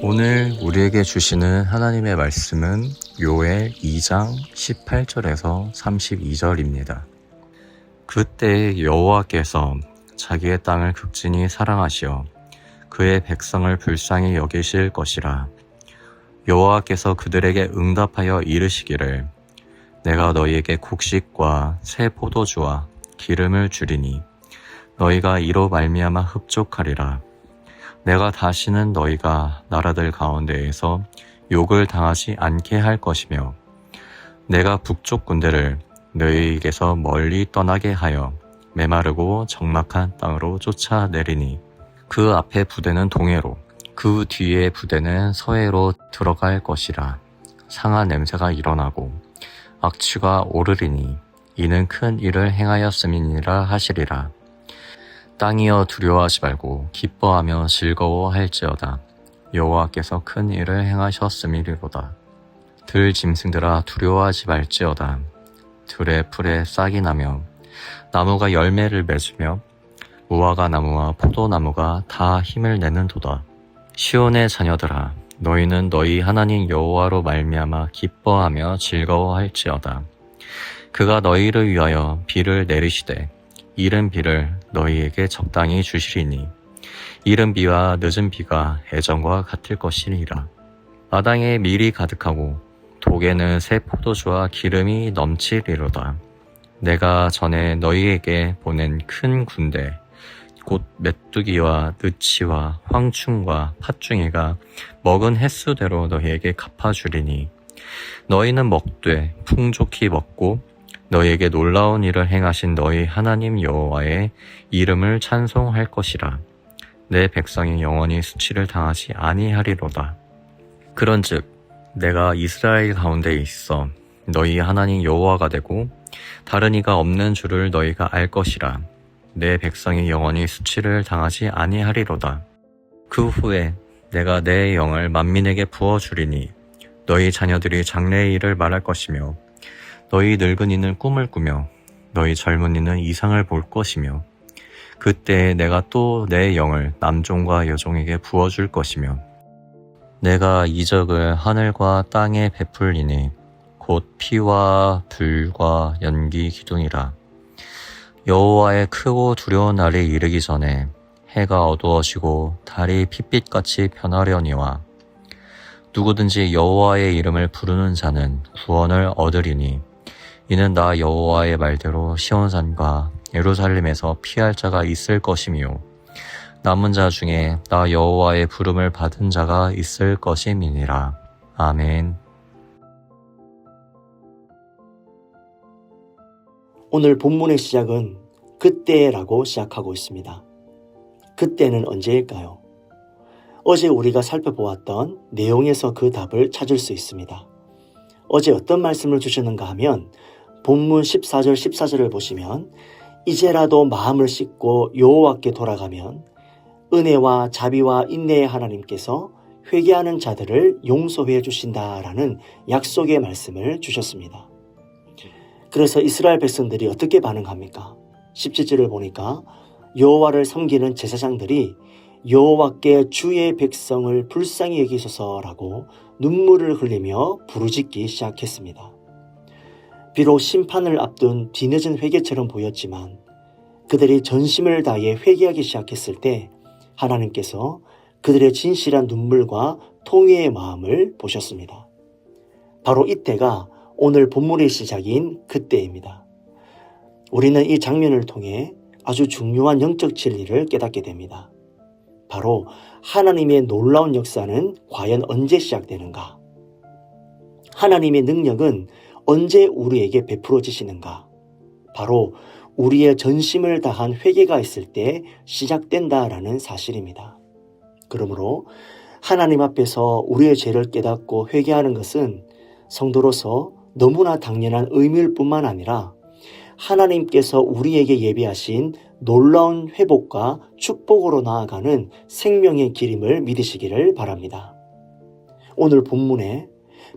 오늘 우리에게 주시는 하나님의 말씀은 요엘 2장 18절에서 32절입니다. 그때 여호와께서 자기의 땅을 극진히 사랑하시어 그의 백성을 불쌍히 여기실 것이라. 여호와께서 그들에게 응답하여 이르시기를 내가 너희에게 곡식과 새 포도주와 기름을 주리니 너희가 이로 말미암아 흡족하리라. 내가 다시는 너희가 나라들 가운데에서 욕을 당하지 않게 할 것이며 내가 북쪽 군대를 너희에게서 멀리 떠나게 하여 메마르고 적막한 땅으로 쫓아내리니 그 앞에 부대는 동해로 그 뒤에 부대는 서해로 들어갈 것이라. 상한 냄새가 일어나고 악취가 오르리니 이는 큰 일을 행하였음이니라 하시리라. 땅이여 두려워하지 말고 기뻐하며 즐거워할지어다. 여호와께서 큰 일을 행하셨음이리로다. 들 짐승들아 두려워하지 말지어다. 들의 풀에 싹이 나며 나무가 열매를 맺으며 무화과 나무와 포도나무가 다 힘을 내는도다. 시온의 자녀들아 너희는 너희 하나님 여호와로 말미암아 기뻐하며 즐거워할지어다. 그가 너희를 위하여 비를 내리시되 이른 비를 너희에게 적당히 주시리니 이른 비와 늦은 비가 애정과 같을 것이니라. 마당에 밀이 가득하고 독에는 새 포도주와 기름이 넘치리로다. 내가 전에 너희에게 보낸 큰 군대 곧 메뚜기와 느치와 황충과 팥중이가 먹은 횟수대로 너희에게 갚아주리니 너희는 먹되 풍족히 먹고 너희에게 놀라운 일을 행하신 너희 하나님 여호와의 이름을 찬송할 것이라. 내 백성이 영원히 수치를 당하지 아니하리로다. 그런즉 내가 이스라엘 가운데 있어 너희 하나님 여호와가 되고 다른 이가 없는 줄을 너희가 알 것이라. 내 백성이 영원히 수치를 당하지 아니하리로다. 그 후에 내가 내 영을 만민에게 부어주리니 너희 자녀들이 장래의 일을 말할 것이며 너희 늙은이는 꿈을 꾸며 너희 젊은이는 이상을 볼 것이며 그때 내가 또 내 영을 남종과 여종에게 부어줄 것이며 내가 이적을 하늘과 땅에 베풀리니 곧 피와 불과 연기 기둥이라. 여호와의 크고 두려운 날이 이르기 전에 해가 어두워지고 달이 핏빛같이 변하려니와 누구든지 여호와의 이름을 부르는 자는 구원을 얻으리니 이는 나 여호와의 말대로 시온산과 예루살렘에서 피할 자가 있을 것이며 남은 자 중에 나 여호와의 부름을 받은 자가 있을 것임이니라. 아멘. 오늘 본문의 시작은 그때라고 시작하고 있습니다. 그때는 언제일까요? 어제 우리가 살펴보았던 내용에서 그 답을 찾을 수 있습니다. 어제 어떤 말씀을 주시는가 하면 본문 14절 14절을 보시면 이제라도 마음을 씻고 여호와께 돌아가면 은혜와 자비와 인내의 하나님께서 회개하는 자들을 용서해 주신다라는 약속의 말씀을 주셨습니다. 그래서 이스라엘 백성들이 어떻게 반응합니까? 17절을 보니까 여호와를 섬기는 제사장들이 여호와께 주의 백성을 불쌍히 여기소서라고 눈물을 흘리며 부르짖기 시작했습니다. 비록 심판을 앞둔 뒤늦은 회개처럼 보였지만 그들이 전심을 다해 회개하기 시작했을 때 하나님께서 그들의 진실한 눈물과 통회의 마음을 보셨습니다. 바로 이때가 오늘 본문의 시작인 그때입니다. 우리는 이 장면을 통해 아주 중요한 영적 진리를 깨닫게 됩니다. 바로 하나님의 놀라운 역사는 과연 언제 시작되는가? 하나님의 능력은 언제 우리에게 베풀어지시는가? 바로 우리의 전심을 다한 회개가 있을 때 시작된다라는 사실입니다. 그러므로 하나님 앞에서 우리의 죄를 깨닫고 회개하는 것은 성도로서 너무나 당연한 의무일 뿐만 아니라 하나님께서 우리에게 예비하신 놀라운 회복과 축복으로 나아가는 생명의 길임을 믿으시기를 바랍니다. 오늘 본문에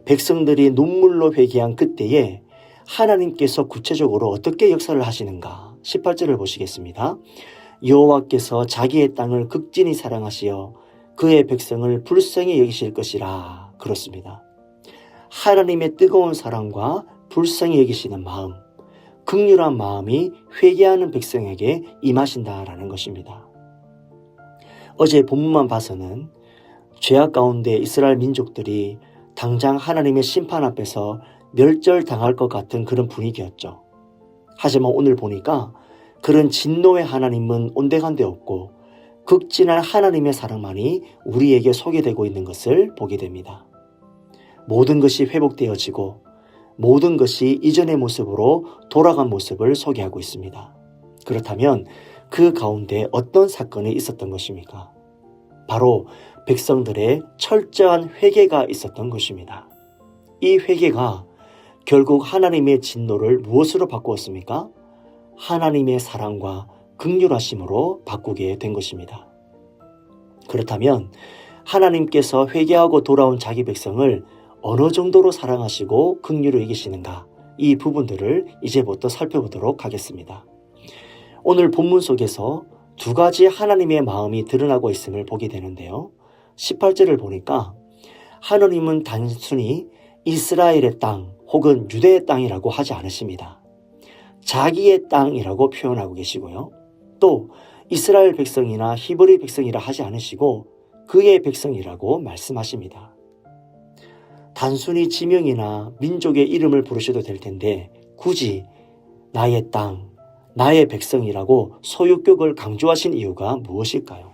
백성들이 눈물로 회개한 그때에 하나님께서 구체적으로 어떻게 역사를 하시는가? 18절을 보시겠습니다. 여호와께서 자기의 땅을 극진히 사랑하시어 그의 백성을 불쌍히 여기실 것이라 그렇습니다. 하나님의 뜨거운 사랑과 불쌍히 여기시는 마음, 긍휼한 마음이 회개하는 백성에게 임하신다라는 것입니다. 어제 본문만 봐서는 죄악 가운데 이스라엘 민족들이 당장 하나님의 심판 앞에서 멸절당할 것 같은 그런 분위기였죠. 하지만 오늘 보니까 그런 진노의 하나님은 온데간데 없고 극진한 하나님의 사랑만이 우리에게 소개되고 있는 것을 보게 됩니다. 모든 것이 회복되어지고 모든 것이 이전의 모습으로 돌아간 모습을 소개하고 있습니다. 그렇다면 그 가운데 어떤 사건이 있었던 것입니까? 바로 백성들의 철저한 회개가 있었던 것입니다. 이 회개가 결국 하나님의 진노를 무엇으로 바꾸었습니까? 하나님의 사랑과 긍휼하심으로 바꾸게 된 것입니다. 그렇다면 하나님께서 회개하고 돌아온 자기 백성을 어느 정도로 사랑하시고 긍휼히 여기시는가, 이 부분들을 이제부터 살펴보도록 하겠습니다. 오늘 본문 속에서 두 가지 하나님의 마음이 드러나고 있음을 보게 되는데요. 18절을 보니까 하나님은 단순히 이스라엘의 땅 혹은 유대의 땅이라고 하지 않으십니다. 자기의 땅이라고 표현하고 계시고요. 또 이스라엘 백성이나 히브리 백성이라 하지 않으시고 그의 백성이라고 말씀하십니다. 단순히 지명이나 민족의 이름을 부르셔도 될 텐데 굳이 나의 땅, 나의 백성이라고 소유격을 강조하신 이유가 무엇일까요?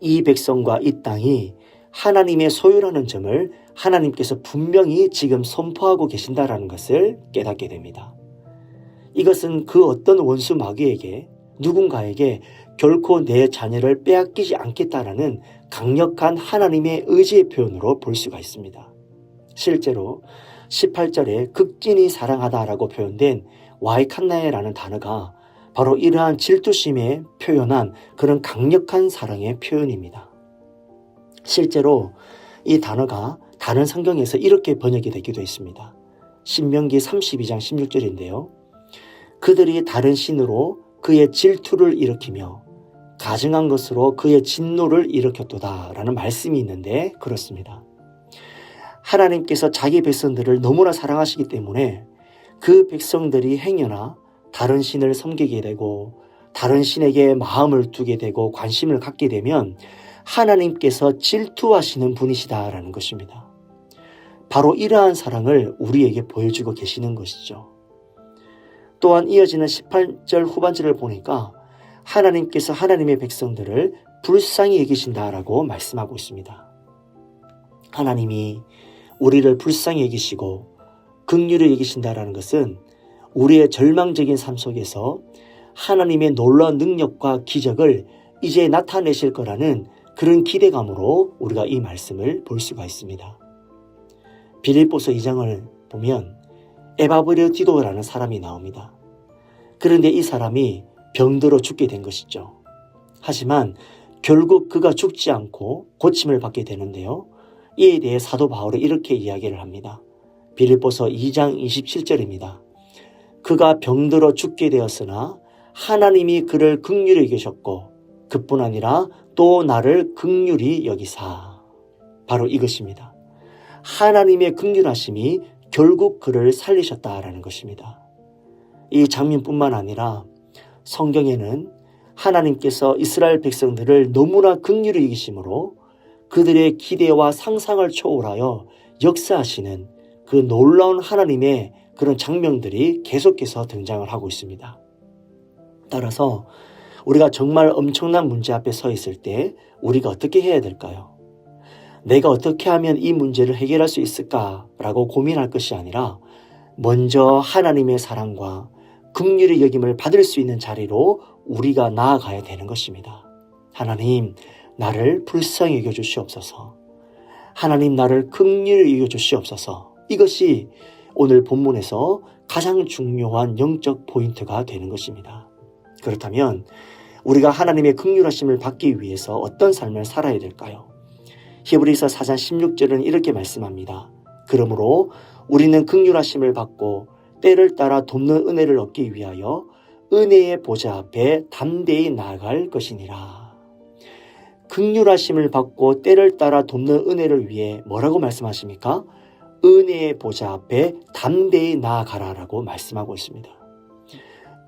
이 백성과 이 땅이 하나님의 소유라는 점을 하나님께서 분명히 지금 선포하고 계신다라는 것을 깨닫게 됩니다. 이것은 그 어떤 원수 마귀에게, 누군가에게 결코 내 자녀를 빼앗기지 않겠다라는 강력한 하나님의 의지의 표현으로 볼 수가 있습니다. 실제로 18절에 극진히 사랑하다라고 표현된 와이칸나에라는 단어가 바로 이러한 질투심에 표현한 그런 강력한 사랑의 표현입니다. 실제로 이 단어가 다른 성경에서 이렇게 번역이 되기도 했습니다. 신명기 32장 16절인데요. 그들이 다른 신으로 그의 질투를 일으키며 가증한 것으로 그의 진노를 일으켰도다 라는 말씀이 있는데 그렇습니다. 하나님께서 자기 백성들을 너무나 사랑하시기 때문에 그 백성들이 행여나 다른 신을 섬기게 되고 다른 신에게 마음을 두게 되고 관심을 갖게 되면 하나님께서 질투하시는 분이시다라는 것입니다. 바로 이러한 사랑을 우리에게 보여주고 계시는 것이죠. 또한 이어지는 18절 후반절을 보니까 하나님께서 하나님의 백성들을 불쌍히 여기신다라고 말씀하고 있습니다. 하나님이 우리를 불쌍히 여기시고 긍휼히 여기신다라는 것은 우리의 절망적인 삶 속에서 하나님의 놀라운 능력과 기적을 이제 나타내실 거라는 그런 기대감으로 우리가 이 말씀을 볼 수가 있습니다. 빌립보서 2장을 보면 에바브리오디도라는 사람이 나옵니다. 그런데 이 사람이 병들어 죽게 된 것이죠. 하지만 결국 그가 죽지 않고 고침을 받게 되는데요. 이에 대해 사도 바울이 이렇게 이야기를 합니다. 빌립보서 2장 27절입니다. 그가 병들어 죽게 되었으나 하나님이 그를 긍휼히 여기셨고 그뿐 아니라 또 나를 긍휼히 여기사. 바로 이것입니다. 하나님의 긍휼하심이 결국 그를 살리셨다라는 것입니다. 이 장면뿐만 아니라 성경에는 하나님께서 이스라엘 백성들을 너무나 긍휼히 여기심으로 그들의 기대와 상상을 초월하여 역사하시는 그 놀라운 하나님의 그런 장면들이 계속해서 등장을 하고 있습니다. 따라서 우리가 정말 엄청난 문제 앞에 서 있을 때 우리가 어떻게 해야 될까요? 내가 어떻게 하면 이 문제를 해결할 수 있을까라고 고민할 것이 아니라 먼저 하나님의 사랑과 긍휼의 여김을 받을 수 있는 자리로 우리가 나아가야 되는 것입니다. 하나님, 나를 불쌍히 여겨주시옵소서. 하나님, 나를 긍휼히 여겨주시옵소서. 이것이 오늘 본문에서 가장 중요한 영적 포인트가 되는 것입니다. 그렇다면 우리가 하나님의 긍휼하심을 받기 위해서 어떤 삶을 살아야 될까요? 히브리서 4장 16절은 이렇게 말씀합니다. 그러므로 우리는 긍휼하심을 받고 때를 따라 돕는 은혜를 얻기 위하여 은혜의 보좌 앞에 담대히 나아갈 것이니라. 긍휼하심을 받고 때를 따라 돕는 은혜를 위해 뭐라고 말씀하십니까? 은혜의 보좌 앞에 담대히 나아가라라고 말씀하고 있습니다.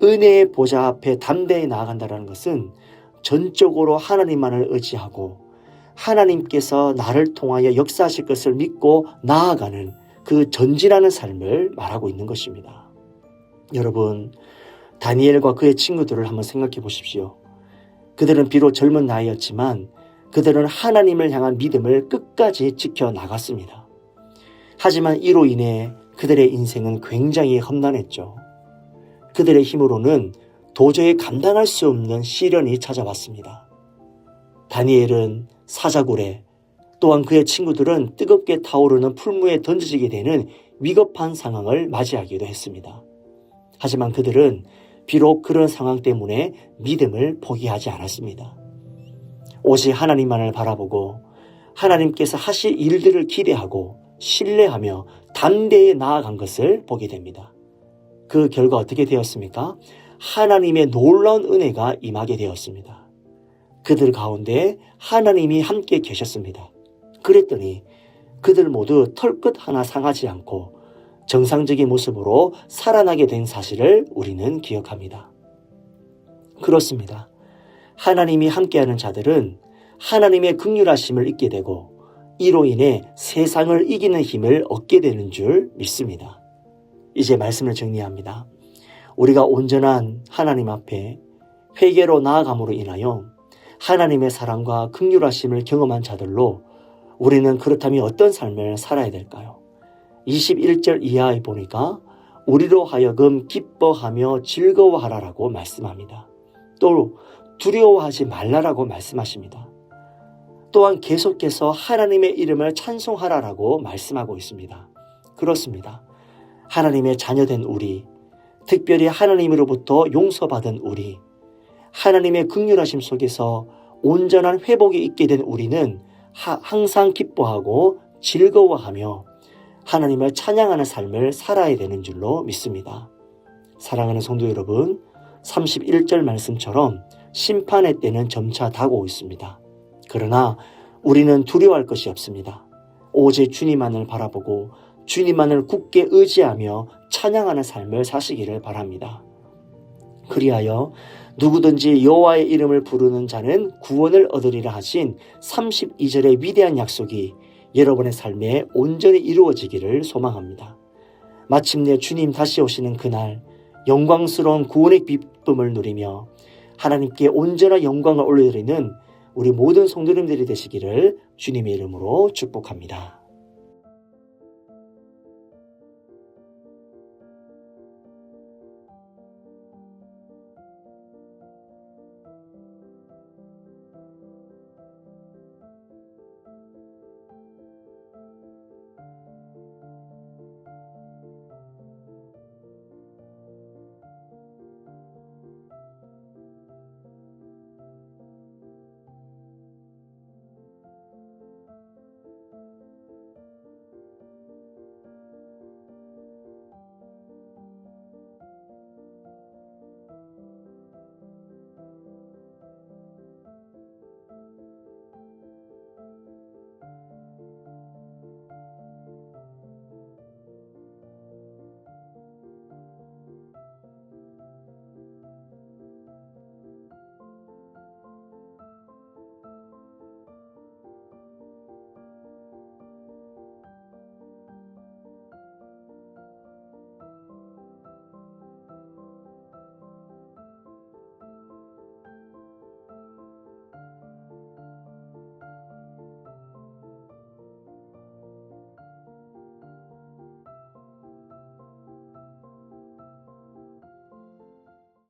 은혜의 보좌 앞에 담대히 나아간다는 것은 전적으로 하나님만을 의지하고 하나님께서 나를 통하여 역사하실 것을 믿고 나아가는 그 전진하는 삶을 말하고 있는 것입니다. 여러분, 다니엘과 그의 친구들을 한번 생각해 보십시오. 그들은 비록 젊은 나이였지만 그들은 하나님을 향한 믿음을 끝까지 지켜나갔습니다. 하지만 이로 인해 그들의 인생은 굉장히 험난했죠. 그들의 힘으로는 도저히 감당할 수 없는 시련이 찾아왔습니다. 다니엘은 사자굴에, 또한 그의 친구들은 뜨겁게 타오르는 풀무에 던져지게 되는 위급한 상황을 맞이하기도 했습니다. 하지만 그들은 비록 그런 상황 때문에 믿음을 포기하지 않았습니다. 오직 하나님만을 바라보고 하나님께서 하실 일들을 기대하고 신뢰하며 담대히 나아간 것을 보게 됩니다. 그 결과 어떻게 되었습니까? 하나님의 놀라운 은혜가 임하게 되었습니다. 그들 가운데 하나님이 함께 계셨습니다. 그랬더니 그들 모두 털끝 하나 상하지 않고 정상적인 모습으로 살아나게 된 사실을 우리는 기억합니다. 그렇습니다. 하나님이 함께하는 자들은 하나님의 긍휼하심을 잊게 되고 이로 인해 세상을 이기는 힘을 얻게 되는 줄 믿습니다. 이제 말씀을 정리합니다. 우리가 온전한 하나님 앞에 회개로 나아감으로 인하여 하나님의 사랑과 긍휼하심을 경험한 자들로 우리는 그렇다면 어떤 삶을 살아야 될까요? 21절 이하에 보니까 우리로 하여금 기뻐하며 즐거워하라라고 말씀합니다. 또 두려워하지 말라라고 말씀하십니다. 또한 계속해서 하나님의 이름을 찬송하라라고 말씀하고 있습니다. 그렇습니다. 하나님의 자녀된 우리, 특별히 하나님으로부터 용서받은 우리, 하나님의 긍휼하심 속에서 온전한 회복이 있게 된 우리는 항상 기뻐하고 즐거워하며 하나님을 찬양하는 삶을 살아야 되는 줄로 믿습니다. 사랑하는 성도 여러분, 31절 말씀처럼 심판의 때는 점차 다가오고 있습니다. 그러나 우리는 두려워할 것이 없습니다. 오직 주님만을 바라보고 주님만을 굳게 의지하며 찬양하는 삶을 사시기를 바랍니다. 그리하여 누구든지 여호와의 이름을 부르는 자는 구원을 얻으리라 하신 32절의 위대한 약속이 여러분의 삶에 온전히 이루어지기를 소망합니다. 마침내 주님 다시 오시는 그날 영광스러운 구원의 기쁨을 누리며 하나님께 온전한 영광을 올려드리는 우리 모든 성도님들이 되시기를 주님의 이름으로 축복합니다.